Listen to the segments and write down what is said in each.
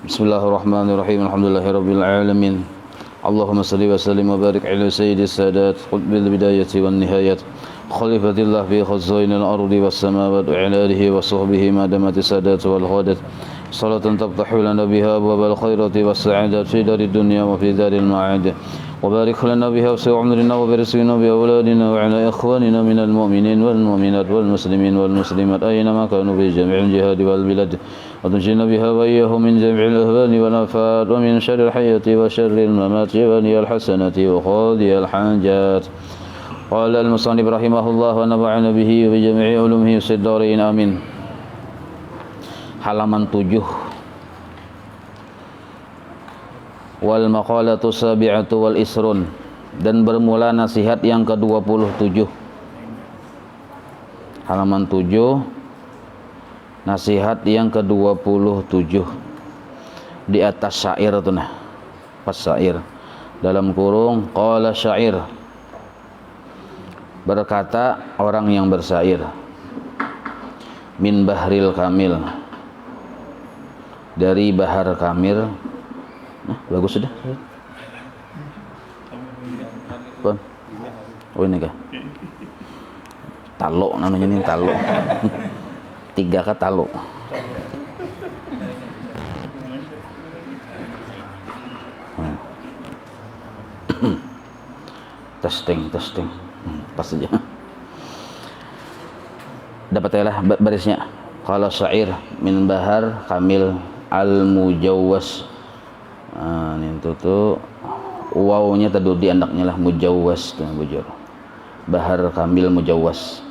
Bismillahirrahmanirrahim. Alhamdulillahirabbil alamin. Allahumma shalli wa sallim wa barik ala sayyidis sadat qutbil bidayati wan nihayat khalifatillah fi khazainil ardi was samawati wa ala alihi wa sahbihi ma damati sadat wal ghadat salatan taftahu lana biha abwabal khairati was sa'adat fi darid dunya wa fi daril ma'ad wa barik lana biha fi umrina wa barizqina bi awladina wa ala ikhwanina minal mu'minin wal mu'minat wal muslimin wal muslimat ayna ma kanu fi jami'il jihad wal bilad وتنجينا بها وإياهم من جميع الأهوال والآفات ومن شر الحياة وشر الممات وني الحسنة وقاضي الحاجات. قال المصنف رحمه الله ونفعنا به وبجميع علومه في الدارين آمين. Halaman 7. Wal maqalatu sabi'atu wal isrun, dan bermula nasihat yang ke-27. Halaman 7. Nasihat yang ke-27 di atas syair itu nah. Pas syair dalam kurung qala syair, berkata orang yang bersyair, min bahril kamil, dari bahar kamil. Nah, bagus sudah. Pon. Oh ini kah? Talo namanya ini, talo. 3 kata lo. Testing. Pas saja. Dapat ya lah barisnya. Kalau syair min bahar kamil al mujawwas. Ini tuh wawnya tadi di andaknya lah mujawwas tuh bujur. Bahar kamil mujawwas.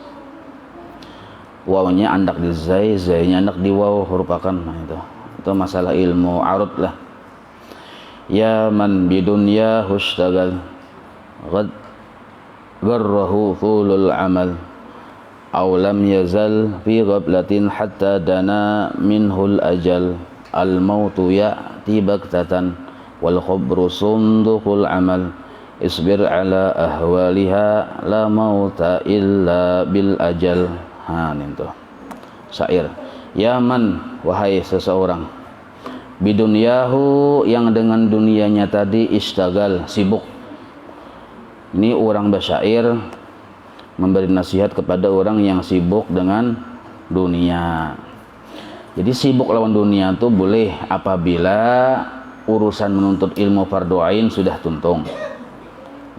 Wawnya andak di zai, zainya andak di waw, merupakan itu masalah ilmu arud lah. Ya man bidunya hustagal ghad garrahu thulul amal aw lam yazal fi ghablatin hatta dana minhul ajal al mautu ya'ti baktatan wal khabru sunduqul amal isbir ala ahwaliha la mauta illa bil ajal. Itu syair. Yaman, wahai seseorang, bidunyahu, yang dengan dunianya tadi istagal, sibuk. Ini orang bersyair memberi nasihat kepada orang yang sibuk dengan dunia. Jadi sibuk lawan dunia itu boleh apabila urusan menuntut ilmu fardu ain sudah tuntung.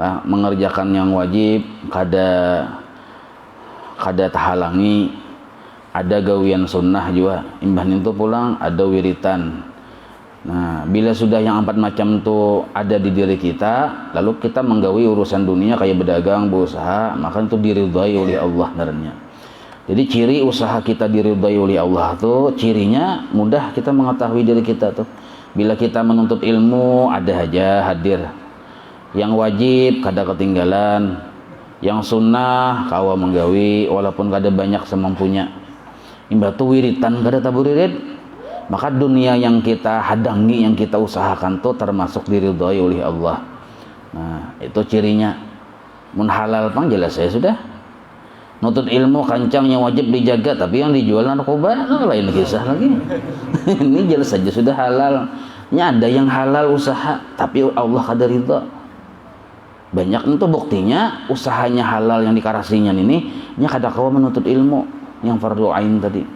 Nah, mengerjakan yang wajib kada tahalangi, ada gawian sunnah juga imbah itu pulang ada wiritan. Nah, bila sudah yang 4 macam itu ada di diri kita, lalu kita menggawi urusan dunia kayak berdagang, berusaha, maka itu diridhai oleh Allah naranya. Jadi ciri usaha kita diridhai oleh Allah tuh cirinya mudah kita mengetahui diri kita tuh. Bila kita menuntut ilmu ada aja hadir, yang wajib kada ketinggalan, yang sunnah kawa menggawi walaupun kada banyak semampunya. Imbah tu wiritan kada taburirid, maka dunia yang kita hadangi, yang kita usahakan tu termasuk diridhai oleh Allah. Nah, itu cirinya. Mun halal pang jelas saya sudah. Nutut ilmu kancang yang wajib dijaga, tapi yang dijual narkoba lain kisah lagi. Ini jelas saja sudah halal. Ini ada yang halal usaha tapi Allah kada ridha. Banyak itu buktinya usahanya halal yang dikarasinya ini nya kada kawa menuntut ilmu yang fardu ain tadi.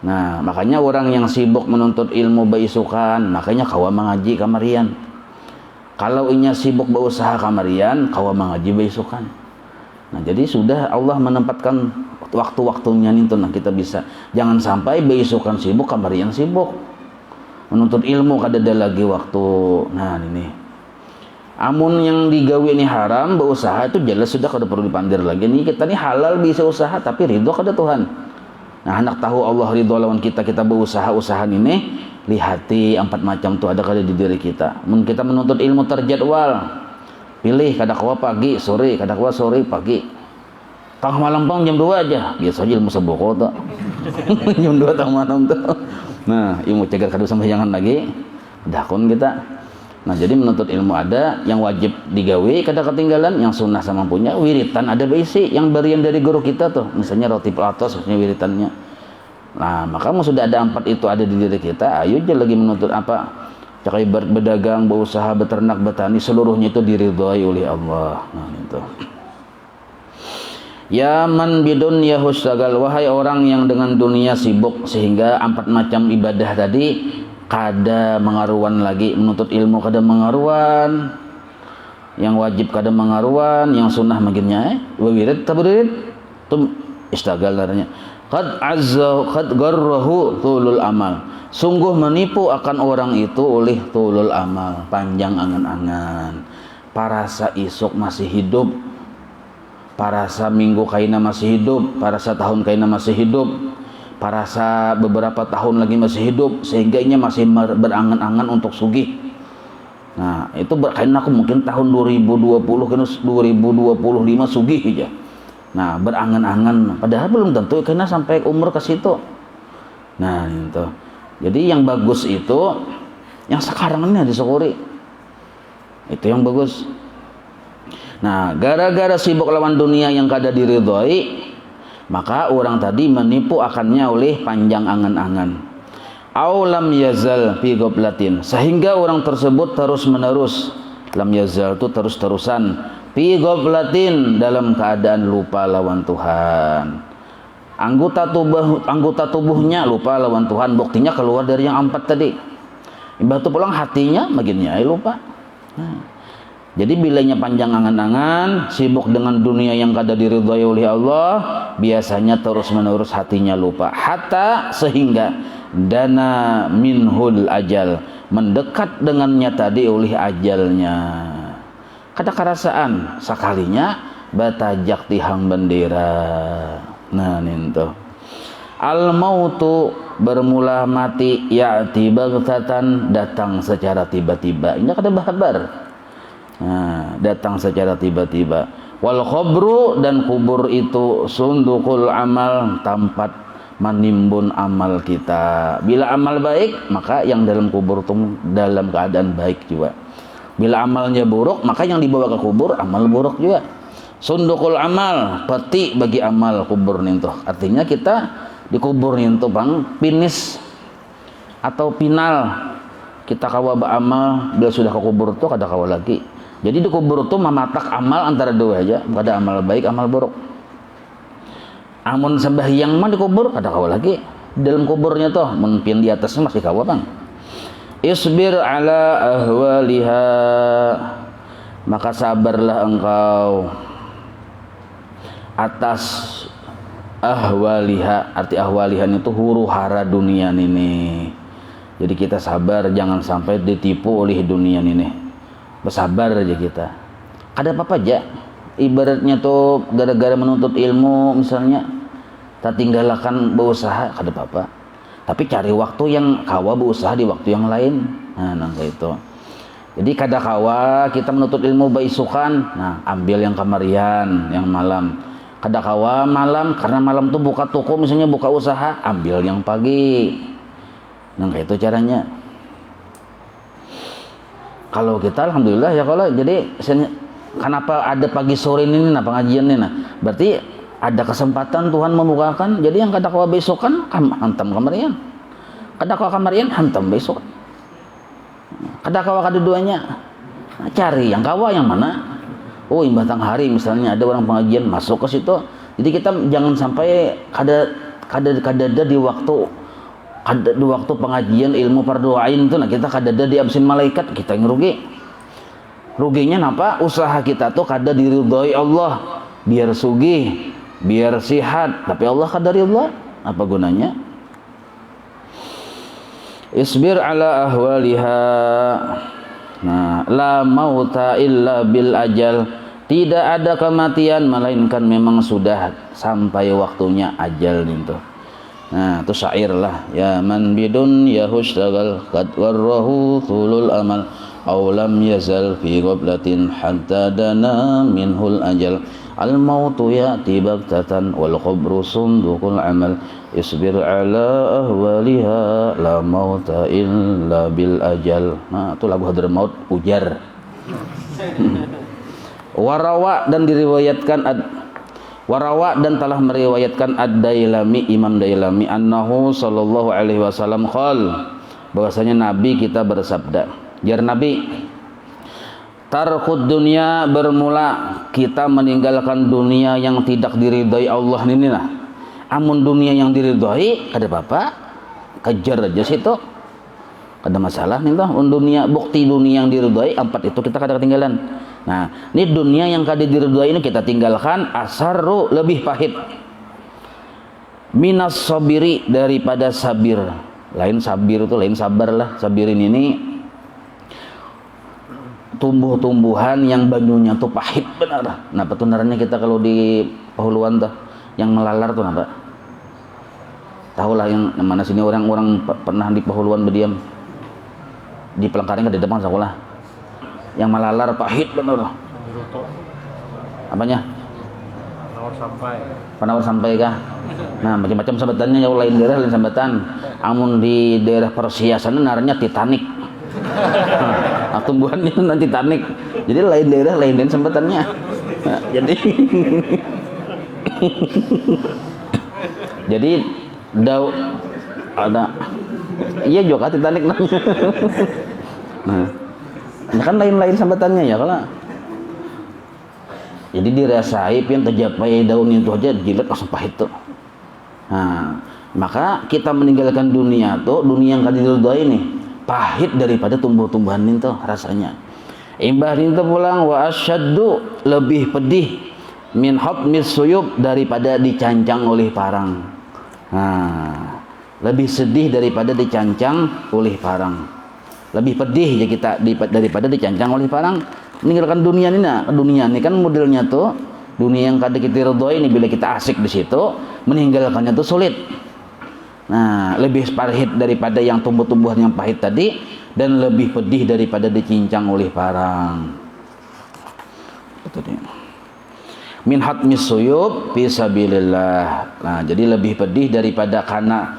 Nah, makanya orang yang sibuk menuntut ilmu baisukan, makanya kawa mengaji kamarian. Kalau inya sibuk berusaha kamarian, kawa mengaji baisukan. Nah, jadi sudah Allah menempatkan waktu-waktunya itu, nah kita bisa. Jangan sampai baisukan sibuk, kamarian sibuk. Menuntut ilmu kada ada lagi waktu. Nah, ini amun yang digawi ini haram, berusaha itu jelas sudah kada perlu dipandir lagi. Nih kita nih halal bisa usaha tapi ridho kada Tuhan. Nah, hendak tahu Allah ridho lawan kita berusaha ini, lihati 4 macam tu ada kada di diri kita. Mun kita menuntut ilmu terjadwal, pilih kada kawa pagi, sore, kada kawa sore, pagi. Tengah malam pang jam 2 aja. Biasa aja ilmu seboko tu. Jam 2 tengah malam tu. Nah, ilmu cegar kada sembayangan lagi. Dakon kita. Nah, jadi menuntut ilmu ada yang wajib digawi kada ketinggalan, yang sunnah sama punya wiritan ada berisi yang berian dari guru kita tuh, misalnya roti pelatos misalnya wiritannya. Nah, maka sudah ada 4 itu ada di diri kita, ayo aja lagi menuntut apa? Cakai berdagang, berusaha, beternak, bertani, seluruhnya itu diridhai oleh Allah. Nah, itu. Ya man bidunya hustagal, wahai orang yang dengan dunia sibuk sehingga 4 macam ibadah tadi kada mengaruan lagi, menuntut ilmu kada mengaruan, yang wajib kada mengaruan, yang sunnah maginnya wirid taburid tum istagal darahnya. Qad azza qad garrahu tulul amal. Sungguh menipu akan orang itu oleh tulul amal, panjang angan-angan. Parasa isuk masih hidup, parasa minggu kaina masih hidup, parasa tahun kaina masih hidup, parasa beberapa tahun lagi masih hidup, sehingga ini masih berangan-angan untuk sugih. Nah, itu berkaitan aku mungkin tahun 2020 ke 2025 sugih aja. Nah, berangan-angan, padahal belum tentu karena sampai umur ke situ. Nah, itu. Jadi yang bagus itu yang sekarang ini disyukuri. Itu yang bagus. Nah, gara-gara sibuk lawan dunia yang kada diridhoi, maka orang tadi menipu akannya oleh panjang angan-angan. Aulam yazal fi ghaflatin, sehingga orang tersebut terus-menerus, lam yazal itu terus-terusan, fi ghaflatin dalam keadaan lupa lawan Tuhan. Anggota tubuhnya lupa lawan Tuhan, buktinya keluar dari yang 4 tadi. Ibarat pulang hatinya makinnya lupa. Nah, jadi bilanya panjang angan-angan, sibuk dengan dunia yang kada diridhai oleh Allah, biasanya terus-menerus hatinya lupa. Hatta sehingga dana minhul ajal, mendekat dengannya tadi oleh ajalnya. Kada kerasaan sakalinya batajak tihang bendera. Nah, itu al mautu bermula mati, ya'ti baghtatan, datang secara tiba-tiba. Ini kada bahabar. Nah, datang secara tiba-tiba. Wal khabru, dan kubur itu sundukul amal, tempat menimbun amal kita. Bila amal baik, maka yang dalam kubur itu dalam keadaan baik juga. Bila amalnya buruk, maka yang dibawa ke kubur amal buruk juga. Sundukul amal, peti bagi amal kubur nintu. Artinya kita di kubur nintu bang, finish atau final. Kita kawa beramal, bila sudah ke kubur itu kada kawa lagi. Jadi di kubur itu mematak amal antara dua aja, kada amal baik, amal buruk. Amun sembahyang mah di kubur kada kawa lagi. Di dalam kuburnya tuh, mungkin di atasnya masih kawa bang. Isbir ala ahwaliha, maka sabarlah engkau atas ahwaliha. Arti ahwalihan itu huru hara dunia ini. Jadi kita sabar, jangan sampai ditipu oleh dunia ini. Bersabar aja kita. Ada apa-apa aja. Ibaratnya tuh gara-gara menuntut ilmu misalnya, tak tinggalkan berusaha, kada apa-apa. Tapi cari waktu yang kawa berusaha di waktu yang lain. Nah, kayak itu. Jadi kada kawa kita menuntut ilmu baisukan, nah ambil yang kamarian, yang malam. Kada kawa malam, karena malam tuh buka toko misalnya, buka usaha, ambil yang pagi. Nah, kayak itu caranya. Kalau kita alhamdulillah ya, kalau jadi kenapa ada pagi sore ini nah pengajian ini nah, berarti ada kesempatan Tuhan membukakan. Jadi yang kada kawa besokan hantam kamarian, kada kawa kamarian hantam besok, kada kawa kada duanya. Nah, cari yang kawa yang mana. Oh, batang hari misalnya ada orang pengajian, masuk ke situ. Jadi kita jangan sampai kada di waktu pengajian ilmu pardoain itu, nah kita kada di absen malaikat, kita yang rugi. Ruginya napa? Usaha kita tuh kada diridhoi Allah, biar sugih, biar sihat, tapi Allah kada ridha, apa gunanya? Isbir ala ahwaliha. Nah, la mauta illa bil ajal, tidak ada kematian melainkan memang sudah sampai waktunya ajal itu. Nah, itu syair lah. Ya man bidun ya hustagal qad warrahu thulul amal aw lam yazal fi qablatin hatta dana minhul ajal. Al mautu ya'ti baghtatan wal qabru sundukul amal. Isbir ala ahwaliha la mauta illa bil ajal. Nah, itu lagu Hadramaut ujar. Warawa, dan diriwayatkan Warawa dan telah meriwayatkan Ad-Dailami, Imam Dailami, annahu sallallahu alaihi wasallam qol, bahwasanya Nabi kita bersabda, jar Nabi, tarkud dunia, bermula kita meninggalkan dunia yang tidak diridhai Allah ini lah. Amun dunia yang diridhai kada apa-apa, kejar aja situ, kada masalah nih toh. Dunia, bukti dunia yang diridhai empat itu kita kada ketinggalan. Nah, ini dunia yang kada diridhai ini kita tinggalkan, asarru, lebih pahit, minas sabiri, daripada sabir. Lain sabir itu lain sabar lah. Sabirin ini tumbuh-tumbuhan yang banyunya tuh pahit benar. Nah, petunarannya kita kalau di Pahuluan tuh yang melalar tuh apa? Tahu lah yang mana sini orang-orang pernah di Pahuluan berdiam di Pelengkaring ke depan sekolah. Yang melalar pahit benar. Apanya? Penawar sampai kah? Nah, macam-macam sambatannya, yang lain daerah lain sambatan. Amun di daerah Persia sana naranya Titanic. Nah, tumbuhannya nanti Titanic. Jadi lain daerah lain sambatannya. Nah, jadi ada iya juga Titanic namanya. Nah, ini kan lain-lain sambatannya ya kalau. Jadi dirasai pian terjapai daun itu aja jilat langsung pahit tuh. Nah, maka kita meninggalkan dunia tuh, dunia yang kada diridhai ini pahit daripada tumbuh-tumbuhan itu rasanya. Imbah itu pulang wa asyaddu, lebih pedih, min hatmis suyub, daripada dicancang oleh parang. Nah, lebih sedih daripada dicancang oleh parang. Lebih pedih ya kita daripada dicancang oleh parang. Meninggalkan dunia ini, nah dunia ini kan modelnya tuh dunia yang kada kita ridhoi ini, bila kita asik di situ meninggalkannya tuh sulit. Nah, lebih pahit daripada yang tumbuh-tumbuhan yang pahit tadi, dan lebih pedih daripada dicincang oleh parang. Betul. Min hatmis suyub fi sabilillah. Nah, jadi lebih pedih daripada karena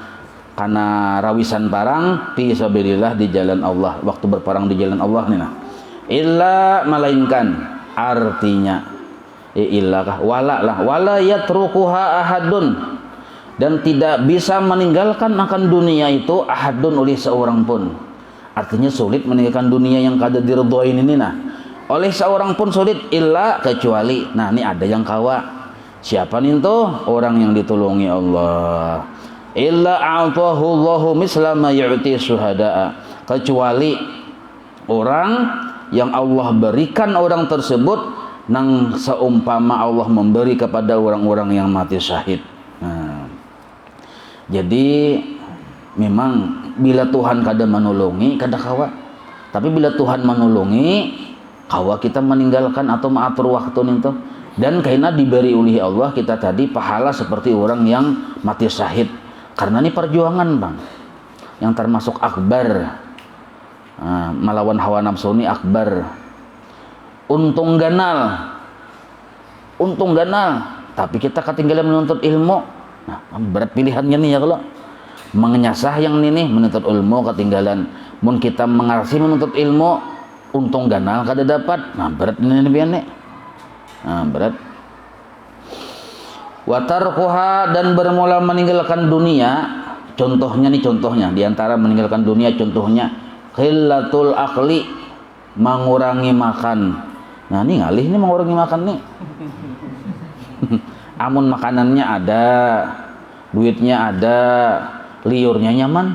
rawisan parang fi sabilillah, di jalan Allah, waktu berperang di jalan Allah nih nah. Illa, melainkan, artinya illa kah wala lah, wala yatrukuha ahadun, dan tidak bisa meninggalkan akan dunia itu ahadun, oleh seorang pun. Artinya sulit meninggalkan dunia yang kada diridhoin ini nah, oleh seorang pun sulit, illa, kecuali. Nah, ini ada yang kawa. Siapa nih tuh? Orang yang ditolongi Allah. Illa a'tahu Allahu misla ma yu'ti syuhada'a, kecuali orang yang Allah berikan orang tersebut nang seumpama Allah memberi kepada orang-orang yang mati syahid. Nah, jadi memang bila Tuhan kada menolongi kada kawa, tapi bila Tuhan menolongi kawa kita meninggalkan atau mengatur waktu itu, dan karena diberi oleh Allah kita tadi pahala seperti orang yang mati syahid. Karena ini perjuangan bang, yang termasuk akbar. Melawan hawa nafsu ini akbar. Untung ganal, tapi kita ketinggalan menuntut ilmu. Nah, berat pilihannya nih ya, kalau mengenyasah yang ini menuntut ilmu ketinggalan. Mun kita mengarsi menuntut ilmu, untung ganal kada dapat. Nah, berat ini biane. Nah, berat. Watarkuha, dan bermula meninggalkan dunia. Contohnya diantara meninggalkan dunia, contohnya qillatul akli, mengurangi makan. Nah, ini ngalih nih mengurangi makan nih. Amun makanannya ada, duitnya ada, liurnya nyaman.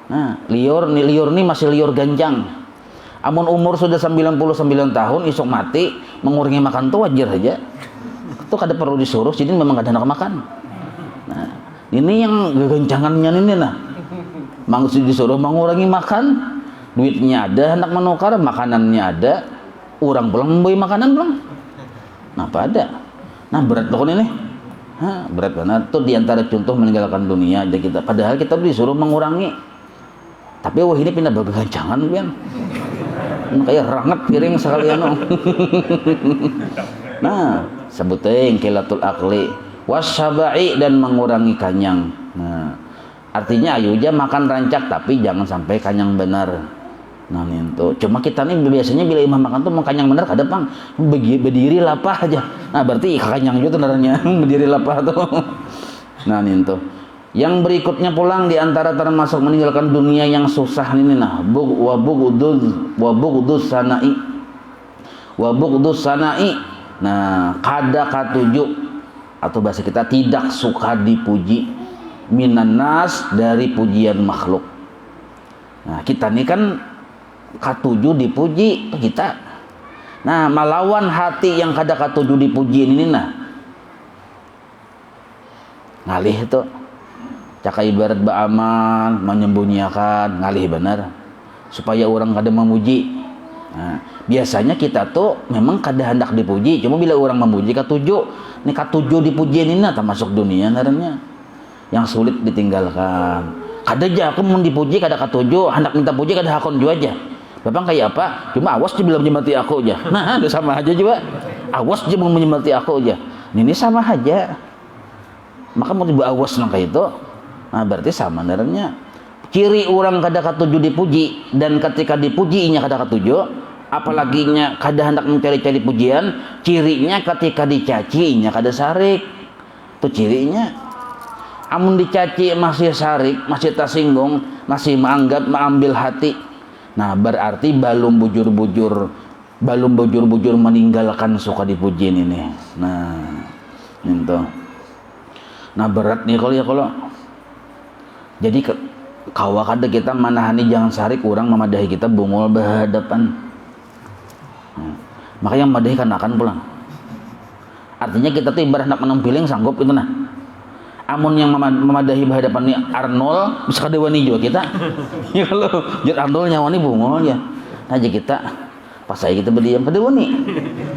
Nah, liur nih masih liur ganjang. Amun umur sudah 99 tahun isok mati, mengurangi makan tuh wajar aja. Itu kada perlu disuruh, jadi memang kada nak makan. Nah, ini yang ganjangannya ini nah. Maksud disuruh mengurangi makan, duitnya ada, hendak menukar, makanannya ada, orang pulang membeli makanan pulang. Apa ada? Nah, berat pokoknya nih. Berat banget. Itu diantara contoh meninggalkan dunia aja kita. Padahal kita disuruh mengurangi. Tapi wah ini pindah bergancangan pian. Kayak ranget piring sekalian. Nah, sebutin qillatul akli wasyabai, dan mengurangi kanyang. Nah, artinya ayo aja makan rancak tapi jangan sampai kanyang benar. Nah itu cuma kita nih biasanya bila imam makan tuh mau kanyang bener kada pang berdiri lapah aja. Nah berarti kanyang juga naranya berdiri lapah tuh. Nah itu yang berikutnya pulang diantara termasuk meninggalkan dunia yang susah ini nah wabughdus sanai. Nah kada katuju atau bahasa kita tidak suka dipuji minan nas dari pujian makhluk. Nah kita nih kan katuju dipuji kita. Nah melawan hati yang kada katuju dipuji ini nah ngalih itu caka ibarat beramal menyembunyikan ngalih benar supaya orang kada memuji. Nah biasanya kita tuh memang kada hendak dipuji, cuma bila orang memuji katuju. Ini katuju dipuji ini nah termasuk dunia naranya yang sulit ditinggalkan. Kada aja aku mau dipuji kada katuju, hendak minta puji kada hakon juga aja. Bapak kayak apa? Cuma awas dia belum menyemati aku aja. Nah, itu sama aja juga. Awas dia mau menyemati aku aja. Ini sama aja. Maka mau dibawa awas nang kayak itu. Nah, berarti sama naranya. Ciri orang kada katuju dipuji dan ketika dipuji nya kada katuju, apalagi nya kada hendak mencari-cari pujian, cirinya ketika dicaci nya kada sarik. Itu cirinya. Amun dicaci masih sarik, masih tersinggung, masih menganggap mengambil hati. Nah berarti belum bujur-bujur meninggalkan suka dipuji ini. Nah itu. Nah berat nih kalau jadi kawa kada kita manahani jangan sarik orang memadahi kita bungul berhadapan. Makanya memadahi kan akan pulang. Artinya kita tuh ibarat nak menampiling sanggup itu nah. Amun yang memadahi berhadapan ni Arnold bisa kada wani juga kita. Ya kalau jut Arnold nyawani bungol ya. Aja kita pas saya kita berdiam kada wani.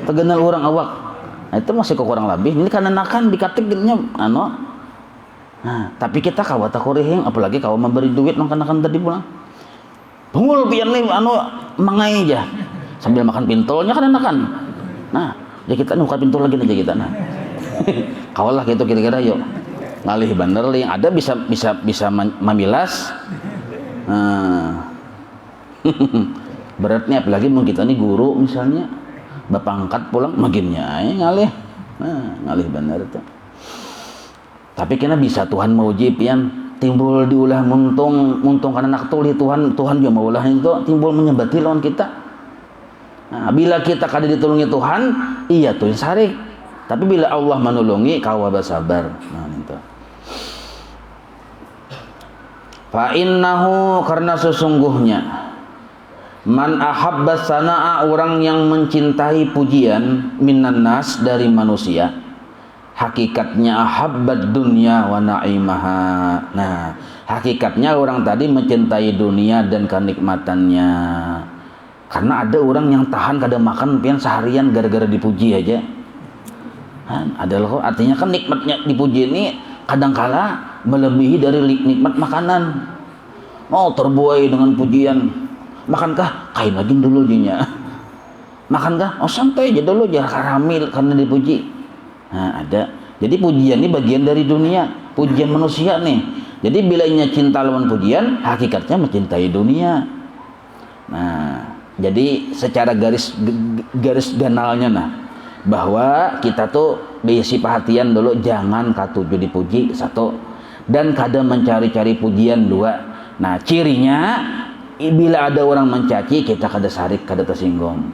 Tegenal orang awak. Nah itu masih kurang lebih. Ini kan anakan dikatik gininya ano. Nah, tapi kita kawa takurihing apalagi kawa memberi duit nang kanakan tadi pulang. Bungol pian nih ano mangai aja. Sambil makan pintolnya kan anakan. Nah, ya kita nuka pintol lagi aja kita nah. Kawalah gitu kira-kira yuk. Ngalih bener ling ada bisa memilas. Berat nih apalagi mungkin kita nih guru misalnya bapak angkat pulang makinnya ngalih. Nah ngalih bener tuh. Tapi kena bisa Tuhan mauji pian timbul diulah muntung karena nak tuli Tuhan juga maulah itu timbul menyebati lawan kita. Nah, bila kita kada ditulungi Tuhan iya tuh sarik. Tapi bila Allah menolongi kawa bersabar. Nah itu. Fa innahu karena sesungguhnya man ahabba sana'a orang yang mencintai pujian minan nas dari manusia hakikatnya ahabbad dunya wa na'imaha. Nah hakikatnya orang tadi mencintai dunia dan kenikmatannya karena ada orang yang tahan kada makan pian seharian gara-gara dipuji aja. Adalah artinya kan nikmatnya dipuji ini kadangkala melebihi dari nikmat makanan. Oh terbuai dengan pujian. Makankah? Kain lagi dulu jinya. Makankah? Oh santai aja dulu jangan hamil karena dipuji. Nah ada. Jadi pujian ini bagian dari dunia. Pujian manusia nih. Jadi bila nya cinta lawan pujian, hakikatnya mencintai dunia. Nah jadi secara garis ganalnya nah bahwa kita tuh bisi perhatian dulu jangan katuju dipuji satu dan kada mencari-cari pujian dua. Nah cirinya bila ada orang mencaci kita kada sarik kada tersinggung.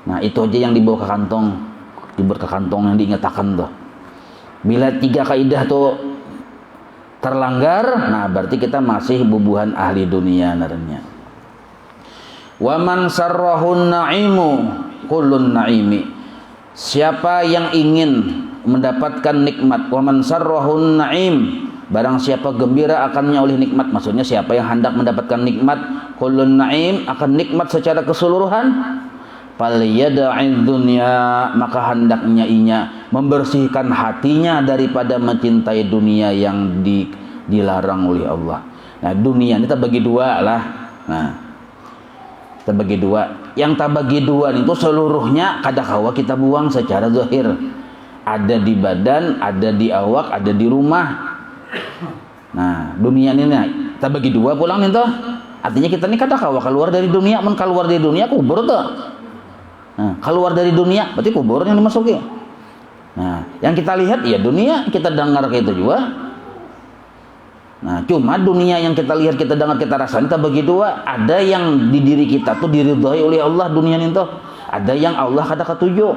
Nah itu aja yang dibawa ke kantong yang diingatakan tuh. Bila tiga kaidah tuh terlanggar nah berarti kita masih bubuhan ahli dunia naranya. Wa man sarrahun na'imu kullun na'imi. Siapa yang ingin mendapatkan nikmat, wa man sarrahun na'im, barang siapa gembira akannya oleh nikmat, maksudnya siapa yang hendak mendapatkan nikmat, kullun na'im akan nikmat secara keseluruhan, falyada'i dunya, maka hendaknya inya membersihkan hatinya daripada mencintai dunia yang dilarang oleh Allah. Nah dunia ini terbagi dua lah. Nah terbagi dua. Yang terbagi dua itu seluruhnya kada kawa kita buang secara zahir. Ada di badan, ada di awak, ada di rumah. Nah dunia ini terbagi dua pulang itu. Artinya kita ini kata kawa keluar dari dunia, mun keluar dari dunia kubur tuh. Nah, keluar dari dunia berarti kubur yang dimasuki. Nah, yang kita lihat ya dunia, kita dengar kayak itu juga. Nah, cuma dunia yang kita lihat, kita dengar, kita rasain kita bagi dua. Ada yang di diri kita tuh diridhoi oleh Allah dunia itu. Ada yang Allah kada ketuju.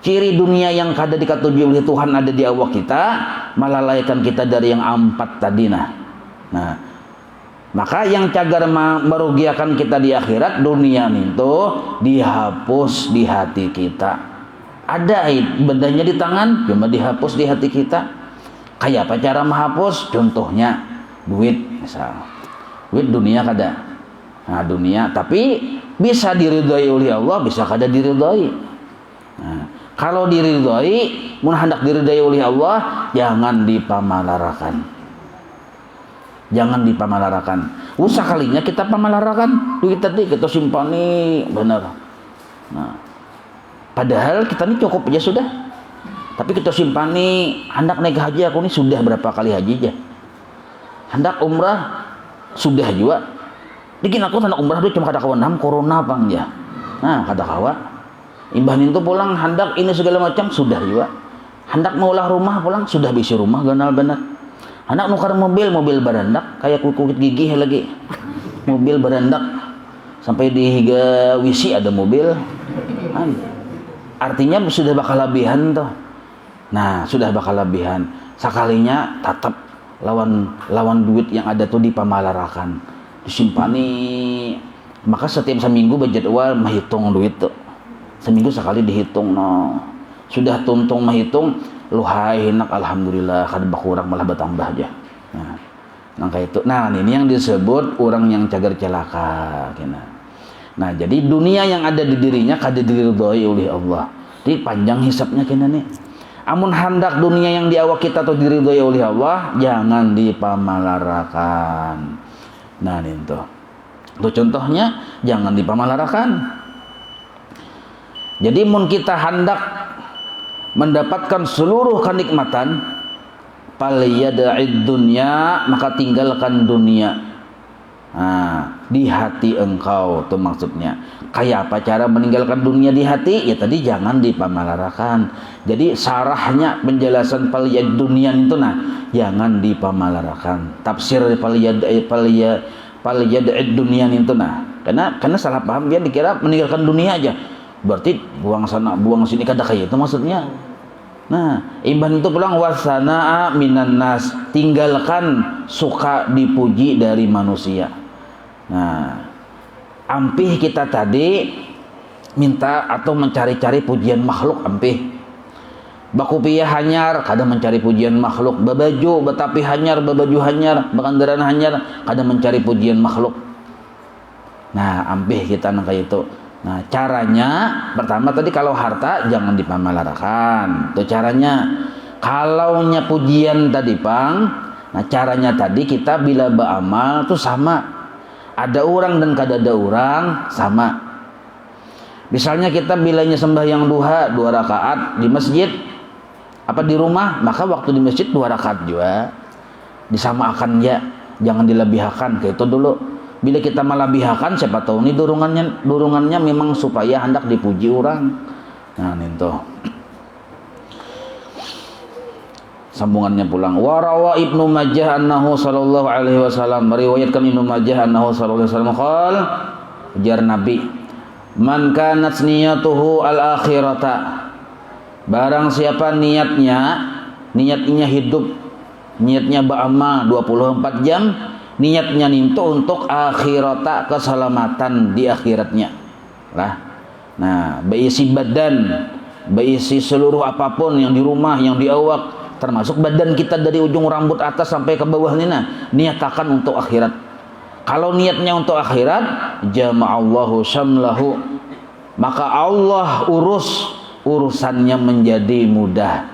Ciri dunia yang kada dikatuju oleh Tuhan ada di awak kita, melalaikan kita dari yang empat tadi nah. Maka yang cagar merugiakan kita di akhirat, dunia itu dihapus di hati kita. Ada bedanya di tangan, cuma dihapus di hati kita. Kayak apa cara menghapus? Contohnya duit, misal. Duit dunia kada. Nah, dunia tapi bisa diridhoi oleh Allah, bisa kada diridhoi. Nah, kalau diridhoi, mun hendak diridhoi oleh Allah, jangan dipamalarakan. Jangan dipamalarakan. Usah kalinya kita pamalarakan duit tadi kita simpani benar. Nah, padahal kita ini cukup aja sudah. Tapi kita simpani, hendak naik haji aku ini sudah berapa kali haji aja. Hendak umrah sudah juga. Bikin aku hendak umrah dulu cuma kada kawan corona bang ya. Nah, kada kawa. Imbahin itu pulang hendak ini segala macam sudah juga. Hendak maulah rumah pulang sudah bisi rumah ganal benar. Anak nukar mobil berandak kayak kulit gigi lagi. Mobil berandak sampai di higa wisi ada mobil. Artinya sudah bakal lebihan tuh. Nah, sudah bakal lebihan. Sekalinya tetap lawan duit yang ada tuh dipamalarakan, disimpani. Maka setiap seminggu berjadwal menghitung duit tuh. Seminggu sekali dihitung no. Sudah tuntung menghitung luhai hinak alhamdulillah kada berkurang malah bertambah aja. Nah kayak itu. Nah ini yang disebut orang yang cagar celaka. Nah jadi dunia yang ada di dirinya kada diridhoi oleh Allah. Jadi panjang hisapnya kena nih. Amun hendak dunia yang di awak kita tuh diridhoi oleh Allah, jangan dipamalarakan. Nah ini tuh. Tuh contohnya jangan dipamalarakan. Jadi mun kita hendak mendapatkan seluruh kenikmatan, falyada'id dunya, maka tinggalkan dunia. Nah, di hati engkau tuh maksudnya. Kayak apa cara meninggalkan dunia di hati? Ya tadi jangan dipamalarakan. Jadi sarahnya penjelasan falyada'id dunya itu nah, jangan dipamalarakan. Tafsir falyada'id dunya itu nah. Karena salah paham dia dikira meninggalkan dunia aja. Berarti buang sana, buang sini kada kayak itu maksudnya. Nah, iman itu pulang wasana'a minan nas, tinggalkan suka dipuji dari manusia. Nah, ampih kita tadi minta atau mencari-cari pujian makhluk ampih. Bakupiah hanyar kada mencari pujian makhluk, babaju betapi hanyar, babaju hanyar, bakandaran hanyar kada mencari pujian makhluk. Nah, ampih kita nang kayak itu. Nah caranya pertama tadi kalau harta jangan dipamalarakan. Itu caranya. Kalau nya pujian tadi pang, nah caranya tadi kita bila beramal tuh sama. Ada orang dan kada ada orang sama. Misalnya kita bilanya sembahyang duha 2 rakaat di masjid apa di rumah, maka waktu di masjid 2 rakaat juga disamakan ya, jangan dilebihkan kayak itu dulu. Bila kita melebihkan, siapa tahu ini dorongannya memang supaya hendak dipuji orang. Nah itu sambungannya pulang. Warawa Ibnu Majah annahu sallallahu alaihi wasallam, meriwayatkan Ibnu Majah annahu sallallahu alaihi wasallam qala, ujar Nabi, man kanat niyatuhu al akhirata, barang siapa niatnya hidup, niatnya beramal 24 jam, niatnya itu untuk akhirata, keselamatan di akhiratnya lah. Nah, berisi badan, berisi seluruh apapun yang di rumah, yang di awak, termasuk badan kita dari ujung rambut atas sampai ke bawah ini, nah, niatakan untuk akhirat. Kalau niatnya untuk akhirat, jama'allahu syamlahu, maka Allah urusannya menjadi mudah.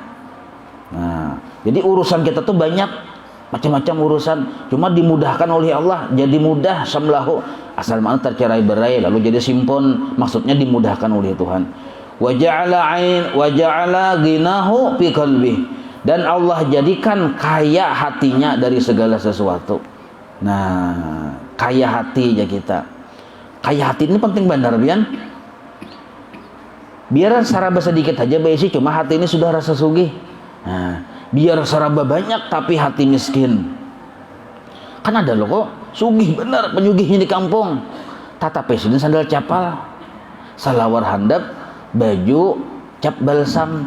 Nah, jadi urusan kita tuh banyak, macam-macam urusan, cuma dimudahkan oleh Allah, jadi mudah samlahu, asal mana tercerai berai lalu jadi simpon, maksudnya dimudahkan oleh Tuhan. Wa ja'ala ghinahu fi qalbi, dan Allah jadikan kaya hatinya dari segala sesuatu. Nah, kaya hati aja kita. Kaya hati ini penting benar pian. Biar saraba sedikit aja besi, cuma hati ini sudah rasa sugih. Nah, biar saraba banyak tapi hati miskin. Kan ada loh kok sugih bener penyugihnya di kampung. Tata presiden sandal capal, salawar handap, baju cap balsam.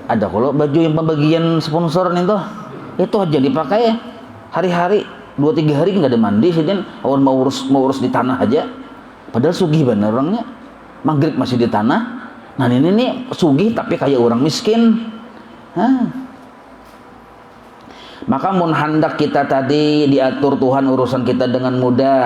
Ada kalau baju yang pembagian sponsor nih tuh, itu aja dipakai ya. Hari-hari 2-3 hari nggak ada mandi sih, awan mau urus di tanah aja. Padahal sugih bener orangnya. Maghrib masih di tanah. Nah ini nih sugih tapi kayak orang miskin. Maka mun hendak kita tadi diatur Tuhan urusan kita dengan mudah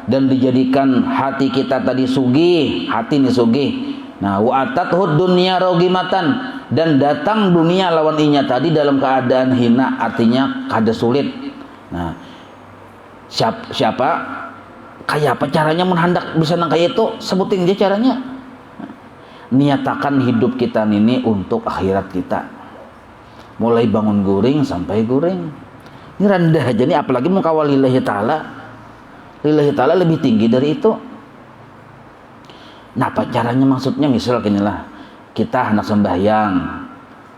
dan dijadikan hati kita tadi sugih, hati ini sugih. Nah, wa atathud dunya rogimatan, dan datang dunia lawan inya tadi dalam keadaan hina, artinya kada sulit. Nah, siapa kayak apa caranya menghendak bisa nang kayak itu, sebutin aja caranya. Niatakan hidup kita ini untuk akhirat kita, mulai bangun guring sampai guring. Ini rendah aja nih, apalagi mau kawal lillahi ta'ala. Lillahi ta'ala lebih tinggi dari itu. Nah apa caranya, maksudnya misal ginilah, kita hendak sembahyang.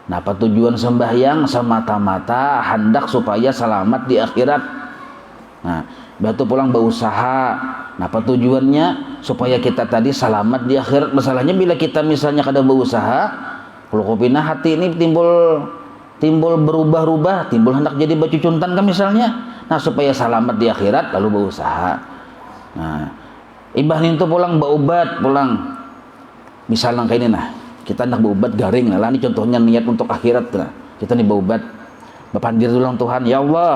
Nah apa tujuan sembahyang? Semata-mata hendak supaya selamat di akhirat. Nah batu pulang berusaha. Nah apa tujuannya? Supaya kita tadi selamat di akhirat. Masalahnya bila kita misalnya kada berusaha, kalau kopina hati ini timbul berubah-ubah, timbul hendak jadi baju cuntan kan misalnya. Nah supaya selamat di akhirat lalu berusaha. Nah ibah itu pulang berobat pulang. Misalnya kayak ini nah, kita hendak berobat garing lah. Ini contohnya niat untuk akhirat lah. Kita nih berobat, bapandir dulu Tuhan, ya Allah,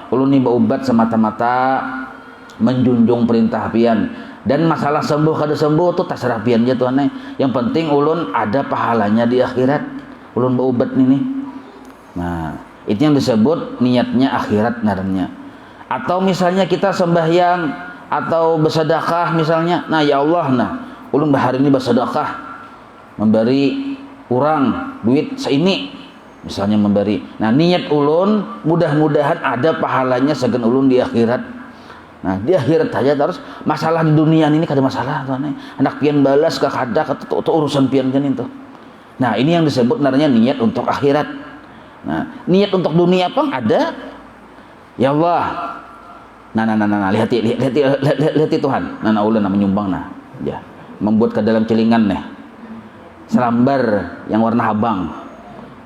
ulun nih berobat semata-mata menjunjung perintah pian. Dan masalah sembuh kada sembuh tuh terserah pian aja Tuhan. Yang penting ulun ada pahalanya di akhirat. Ulun berobat nih. Nah, itu yang disebut niatnya akhirat ngarannya. Atau misalnya kita sembahyang atau bersedekah misalnya. Nah, ya Allah, nah, ulun bahari ini bersedekah, memberi orang duit seini misalnya memberi. Nah, niat ulun mudah-mudahan ada pahalanya segen ulun di akhirat. Nah, di akhirat aja terus, masalah di dunia ini kada masalah Tuhan. Anak pian balas ke kada ke urusan pian kan itu. Nah, ini yang disebut namanya niat untuk akhirat. Nah, niat untuk dunia pun ada. Ya Allah. Nah, lihat Tuhan. Nah, ulun menyumbang nah. Ya, membuat ke dalam celingan nih. Selambar yang warna abang.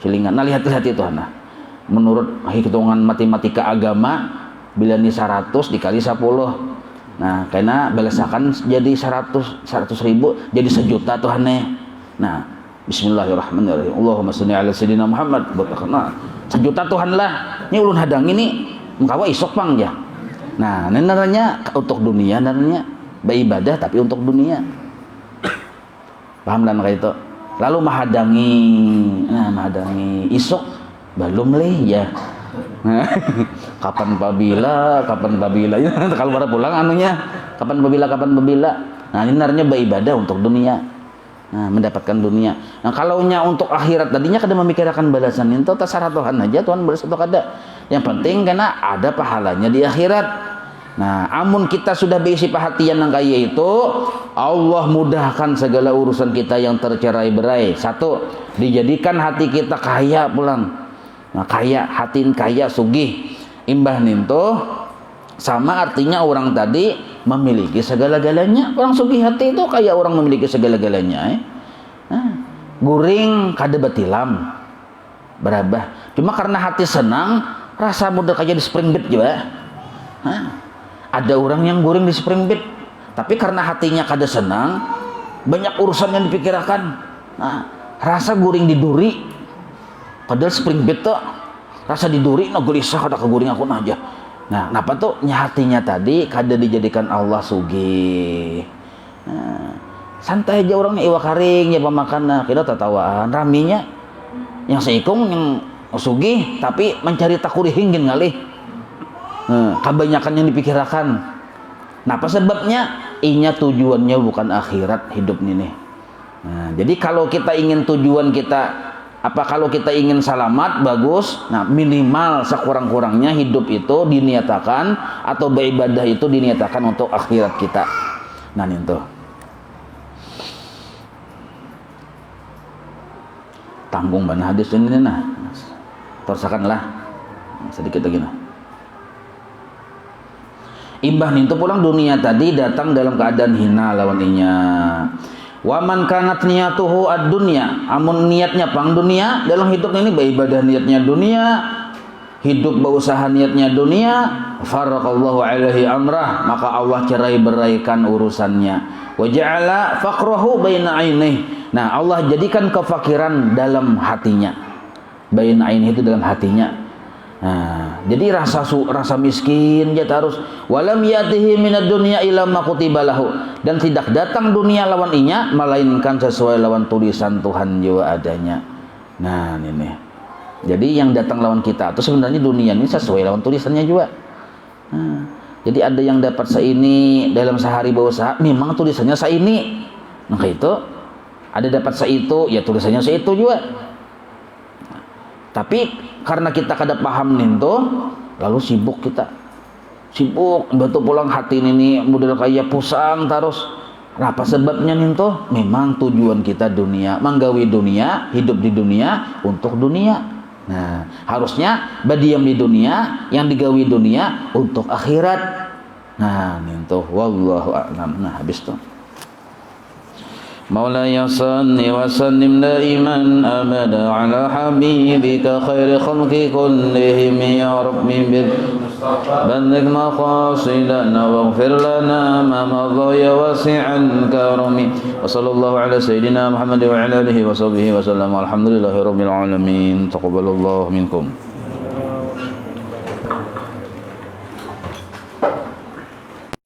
Celingan. Nah, lihat Tuhan. Nah, menurut hitungan matematika agama, bila ini 100 dikali 10. Nah, karena balasakan jadi 100 ribu jadi 1 juta Tuhan nih. Nah, bismillahirrahmanirrahim. Allahumma sholli ala sayyidina Muhammad. Nah, 1 juta Tuhan lah. Ini ulun hadang ini mengkawa isok pang ya. Nah, ini namanya untuk dunia, namanya beribadah tapi untuk dunia. Paham dan kayak itu. Lalu mahadangi isok belum leh ya. Kapan pabila ya. Kalau pada pulang anunya kapan pabila. Nah, ini namanya beribadah untuk dunia. Nah, mendapatkan dunia. Nah, kalau nya untuk akhirat tadinya kada memikirkan balasan itu terserah Tuhan aja, Tuhan balas atau kada. Yang penting karena ada pahalanya di akhirat. Nah, amun kita sudah berisi perhatian yang kaya itu, Allah mudahkan segala urusan kita yang tercerai-berai. 1, dijadikan hati kita kaya pulang. Nah, kaya, hati kaya, sugih. Imbah ninto sama artinya orang tadi memiliki segala-galanya. Orang sugih hati itu kayak orang memiliki segala-galanya. Nah, guring kada betilam berabah. Cuma karena hati senang, rasa mudah kayak di spring bed juga. Nah, ada orang yang guring di spring bed, tapi karena hatinya kada senang, banyak urusan yang dipikirkan. Nah, rasa guring di duri. Padahal spring bed tuh rasa di duri, no gelisah kada keguring aku aja. Nah, kenapa tuh hatinya tadi kada dijadikan Allah sugih. Nah, santai aja orangnya iwa karing ya pemakan, nah kita tatawaan raminya yang seikung yang sugih tapi mencari takurihingin ngalih. Nah, kebanyakan yang dipikirkan. Nah, apa sebabnya? Inya tujuannya bukan akhirat hidup ini. Nah, jadi kalau kita ingin tujuan kita Apa kalau kita ingin selamat bagus, nah minimal sekurang-kurangnya hidup itu diniatakan atau beribadah itu diniatakan untuk akhirat kita. Nah itu tanggung bana hadis ini nah tersakanlah sedikit lagi nah. Imbah itu pulang dunia tadi datang dalam keadaan hina lawan inya. Waman kanat niyatuhu ad-dunya, amun niatnya pang dunia dalam hidup ini beribadah niatnya dunia, hidup berusaha niatnya dunia, faraqallahu alaihi amrah, maka Allah cerai-beraikan urusannya. Wa ja'ala faqrahu baina ainihi. Nah, Allah jadikan kefakiran dalam hatinya. Baina ainihi itu dalam hatinya. Nah, jadi rasa miskin dia harus walam yatihi minad dunya illa ma kutiba lahu, dan tidak datang dunia lawan inya melainkan sesuai lawan tulisan Tuhan jiwa adanya. Nah, ini. Jadi yang datang lawan kita itu sebenarnya dunia ini sesuai lawan tulisannya juga. Nah, jadi ada yang dapat seini dalam sehari berusaha memang tulisannya seini. Nah, itu ada dapat seitu ya tulisannya seitu juga. Tapi karena kita kada paham ninto, lalu sibuk betul pulang hati ini model kayak pusang terus. Apa sebabnya ninto? Memang tujuan kita dunia, menggawi dunia, hidup di dunia untuk dunia. Nah, harusnya badiam di dunia, yang digawi dunia untuk akhirat. Nah, ninto wallahu a'lam. Nah, habis itu. مولاي صل وسلم دائما أبدا على حبيبك خير خلق كلهم يا رب بلغ مقاصدنا واغفر لنا ما مضى يا واسع الكرم وصلى الله على سيدنا محمد وعلى آله وصحبه وسلم والحمد لله رب العالمين تقبل الله منكم.